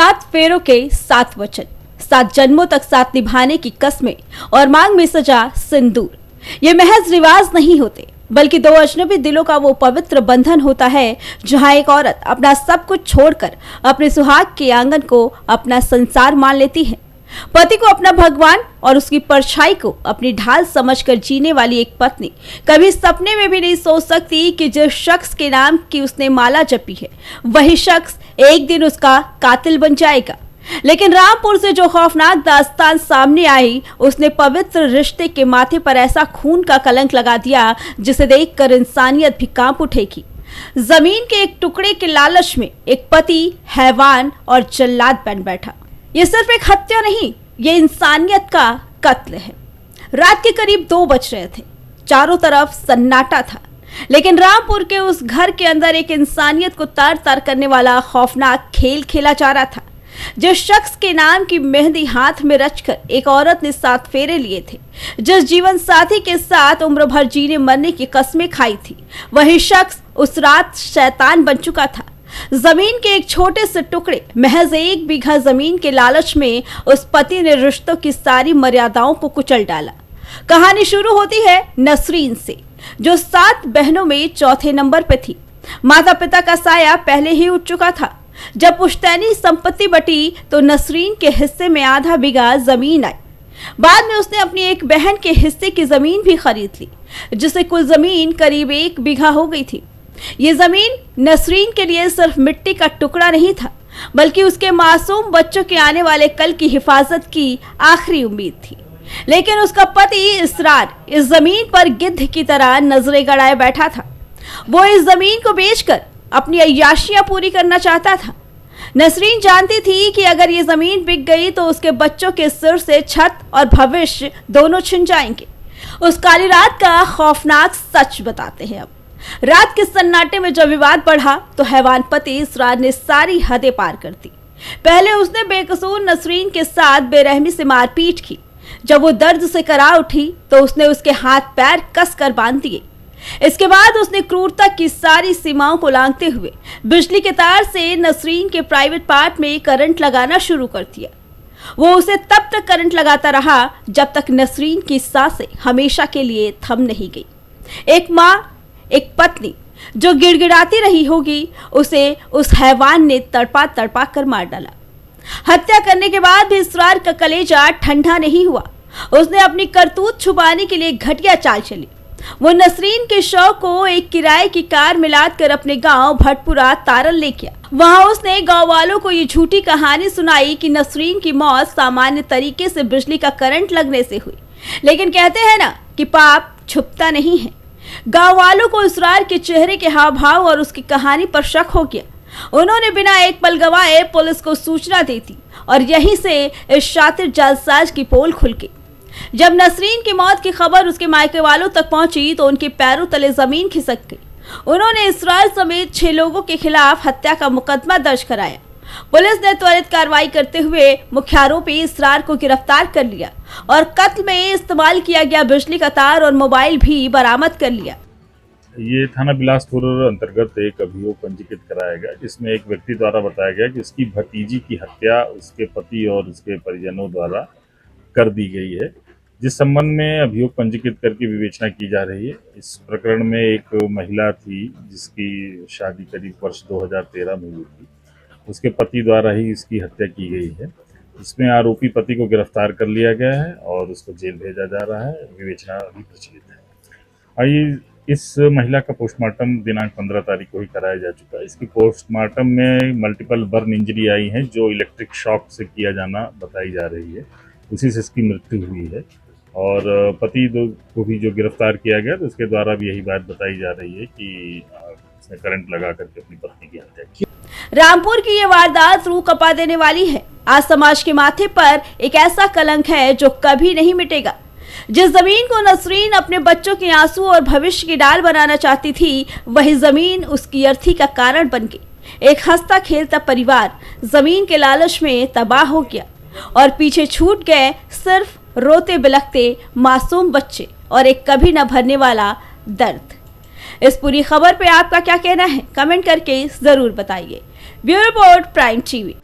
7 फेरों के 7 वचन, 7 जन्मों तक साथ निभाने की कस्में और मांग में सजा सिंदूर। ये महज रिवाज नहीं होते, बल्कि दो अजनबी दिलों का वो पवित्र बंधन होता है जहां एक औरत अपना सब कुछ छोड़कर अपने सुहाग के आंगन को अपना संसार मान लेती है। पति को अपना भगवान और उसकी परछाई को अपनी ढाल समझकर जीने वाली एक पत्नी कभी सपने में भी नहीं सोच सकती कि जिस शख्स के नाम की उसने माला जपी है वही शख्स एक दिन उसका कातिल बन जाएगा। लेकिन रामपुर से जो खौफनाक दास्तान सामने आई, उसने पवित्र रिश्ते के माथे पर ऐसा खून का कलंक लगा दिया जिसे देखकर इंसानियत भी कांप उठेगी। जमीन के एक टुकड़े के लालच में एक पति हैवान और जल्लाद बन बैठा। ये सिर्फ एक हत्या नहीं, ये इंसानियत का कत्ल है। रात के करीब 2 बज रहे थे, चारों तरफ सन्नाटा था, लेकिन रामपुर के उस घर के अंदर एक इंसानियत को तार तार करने वाला खौफनाक खेल खेला जा रहा था। जिस शख्स के नाम की मेहंदी हाथ में रचकर एक औरत ने 7 फेरे लिए थे, जिस जीवन साथी के साथ उम्र भर जीने मरने की कस्में खाई थी, वही शख्स उस रात शैतान बन चुका था। जमीन के एक छोटे से टुकड़े, महज 1 बीघा जमीन के लालच में उस पति ने रिश्तों की सारी मर्यादाओं को कुचल डाला। कहानी शुरू होती है नसरीन से, जो 7 बहनों में चौथे नंबर पे थी। माता पिता का साया पहले ही उठ चुका था। जब पुश्तैनी संपत्ति बटी तो नसरीन के हिस्से में आधा बीघा जमीन आई। बाद में उसने अपनी एक बहन के हिस्से की जमीन भी खरीद ली, जिससे कुल जमीन करीब 1 बीघा हो गई थी। ये जमीन नसरीन के लिए सिर्फ मिट्टी का टुकड़ा नहीं था, बल्कि उसके मासूम बच्चों के आने वाले कल की हिफाजत की आखिरी उम्मीद थी। लेकिन उसका पति इसरार इस जमीन पर गिद्ध की तरह नजरें गड़ाए बैठा था। वो इस जमीन को बेचकर अपनी अय्याशियां पूरी करना चाहता था। नसरीन जानती थी कि अगर ये जमीन बिक गई तो उसके बच्चों के सिर से छत और भविष्य दोनों छिन जाएंगे। उस काली रात का खौफनाक सच बताते हैं अब। रात के सन्नाटे में जब विवाद बढ़ा तो हैवान पति इसरार ने सारी हदें पार कर दी। पहले उसने बेकसूर नसरीन के साथ बेरहमी से मारपीट की। जब वो दर्द से करा उठी तो उसने उसके हाथ पैर कस कर बांध दिए। इसके बाद उसने क्रूरता की सारी सीमाओं को लांघते हुए बिजली के तार से नसरीन के प्राइवेट पार्ट में करंट लगाना शुरू कर दिया। वो उसे तब तक करंट लगाता रहा जब तक नसरीन की सांसें हमेशा के लिए थम नहीं गई। एक माँ, एक पत्नी जो गिड़गिड़ाती रही होगी, उसे उस हैवान ने तड़पा तड़पा कर मार डाला। हत्या करने के बाद भी इसरार का कलेजा ठंडा नहीं हुआ। उसने अपनी करतूत छुपाने के लिए घटिया चाल चली। वो नसरीन के शव को एक किराए की कार में लाद कर अपने गांव भटपुरा तारल ले गया। वहां उसने गांव वालों को ये झूठी कहानी सुनाई कि नसरीन की मौत सामान्य तरीके से बिजली का करंट लगने से हुई। लेकिन कहते हैं ना कि पाप छुपता नहीं है। गांव वालों को इसरार के चेहरे के हाव भाव और उसकी कहानी पर शक हो गया। उन्होंने बिना एक पल गवाए पुलिस को सूचना दी थी और यहीं से इस शातिर जालसाज की पोल खुल गई। जब नसरीन की मौत की खबर उसके मायके वालों तक पहुंची तो उनके पैरों तले जमीन खिसक गई। उन्होंने इसरार समेत 6 लोगों के खिलाफ हत्या का मुकदमा दर्ज कराया। पुलिस ने त्वरित कार्रवाई करते हुए मुख्य आरोपी इसरार को गिरफ्तार कर लिया और कत्ल में इस्तेमाल किया गया बिजली का तार और मोबाइल भी बरामद कर लिया। ये थाना बिलासपुर अंतर्गत एक अभियोग पंजीकृत कराया गया, जिसमें एक व्यक्ति द्वारा बताया गया कि उसकी भतीजी की हत्या उसके पति और उसके परिजनों द्वारा कर दी गई है, जिस संबंध में अभियोग पंजीकृत करके विवेचना की जा रही है। इस प्रकरण में एक महिला थी जिसकी शादी करीब वर्ष 2013 में हुई थी। उसके पति द्वारा ही इसकी हत्या की गई है। इसमें आरोपी पति को गिरफ्तार कर लिया गया है और उसको जेल भेजा जा रहा है। विवेचना अभी प्रचलित है। आइए, इस महिला का पोस्टमार्टम दिनांक 15 तारीख को ही कराया जा चुका है। इसकी पोस्टमार्टम में मल्टीपल बर्न इंजरी आई है, जो इलेक्ट्रिक शॉक से किया जाना बताई जा रही है। उसी से इसकी मृत्यु हुई है और पति को भी जो गिरफ्तार किया गया तो उसके द्वारा भी यही बात बताई जा रही है कि उसने करंट लगा करके अपनी पत्नी की हत्या की। रामपुर की ये वारदात रूह कपा देने वाली है। आज समाज के माथे पर एक ऐसा कलंक है जो कभी नहीं मिटेगा। जिस जमीन को नसरीन अपने बच्चों के आंसू और भविष्य की डाल बनाना चाहती थी, वही जमीन उसकी अर्थी का कारण बन गई। एक हंसता खेलता परिवार जमीन के लालच में तबाह हो गया और पीछे छूट गए सिर्फ रोते बिलखते मासूम बच्चे और एक कभी न भरने वाला दर्द। इस पूरी खबर पे आपका क्या कहना है, कमेंट करके जरूर बताइए। Bureau report, prime TV.